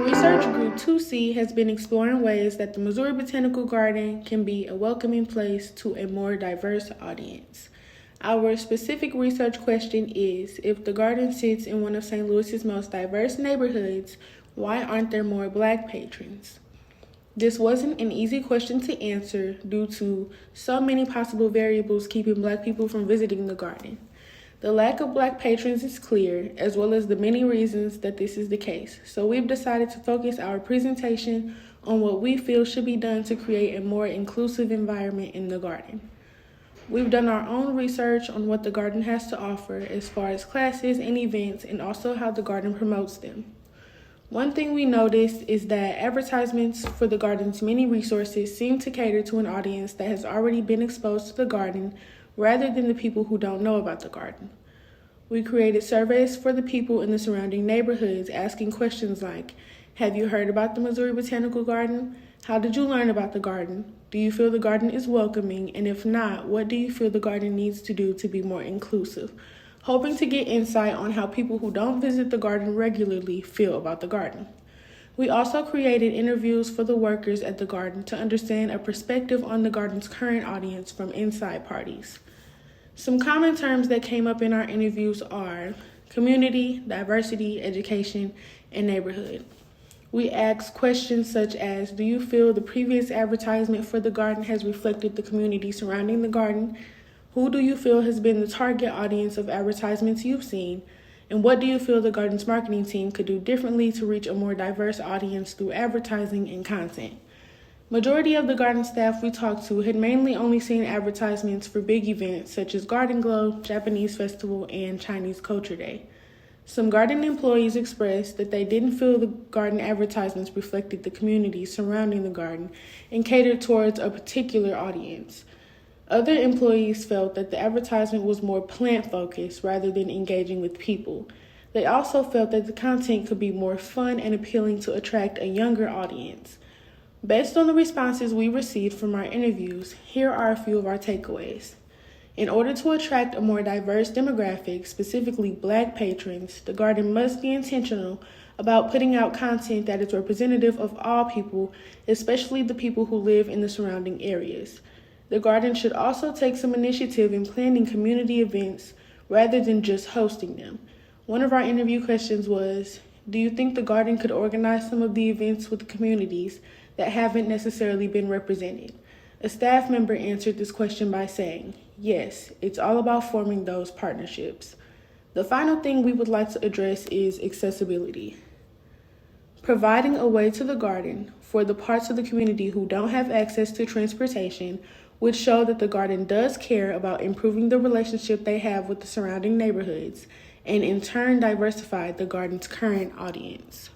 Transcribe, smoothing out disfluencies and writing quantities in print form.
Research Group 2C has been exploring ways that the Missouri Botanical Garden can be a welcoming place to a more diverse audience. Our specific research question is, if the garden sits in one of St. Louis's most diverse neighborhoods, why aren't there more Black patrons? This wasn't an easy question to answer due to so many possible variables keeping Black people from visiting the garden. The lack of Black patrons is clear, as well as the many reasons that this is the case. So we've decided to focus our presentation on what we feel should be done to create a more inclusive environment in the garden. We've done our own research on what the garden has to offer as far as classes and events, and also how the garden promotes them. One thing we noticed is that advertisements for the garden's many resources seem to cater to an audience that has already been exposed to the garden rather than the people who don't know about the garden. We created surveys for the people in the surrounding neighborhoods asking questions like, have you heard about the Missouri Botanical Garden? How did you learn about the garden? Do you feel the garden is welcoming? And if not, what do you feel the garden needs to do to be more inclusive? Hoping to get insight on how people who don't visit the garden regularly feel about the garden. We also created interviews for the workers at the garden to understand a perspective on the garden's current audience from inside parties. Some common terms that came up in our interviews are community, diversity, education, and neighborhood. We asked questions such as, do you feel the previous advertisement for the garden has reflected the community surrounding the garden? Who do you feel has been the target audience of advertisements you've seen? And what do you feel the garden's marketing team could do differently to reach a more diverse audience through advertising and content? Majority of the garden staff we talked to had mainly only seen advertisements for big events such as Garden Glow, Japanese Festival, and Chinese Culture Day. Some garden employees expressed that they didn't feel the garden advertisements reflected the community surrounding the garden and catered towards a particular audience. Other employees felt that the advertisement was more plant-focused rather than engaging with people. They also felt that the content could be more fun and appealing to attract a younger audience. Based on the responses we received from our interviews, here are a few of our takeaways. In order to attract a more diverse demographic, specifically Black patrons, the garden must be intentional about putting out content that is representative of all people, especially the people who live in the surrounding areas. The garden should also take some initiative in planning community events rather than just hosting them. One of our interview questions was, do you think the garden could organize some of the events with communities that haven't necessarily been represented? A staff member answered this question by saying, yes, it's all about forming those partnerships. The final thing we would like to address is accessibility. Providing a way to the garden for the parts of the community who don't have access to transportation would show that the garden does care about improving the relationship they have with the surrounding neighborhoods, and in turn diversify the garden's current audience.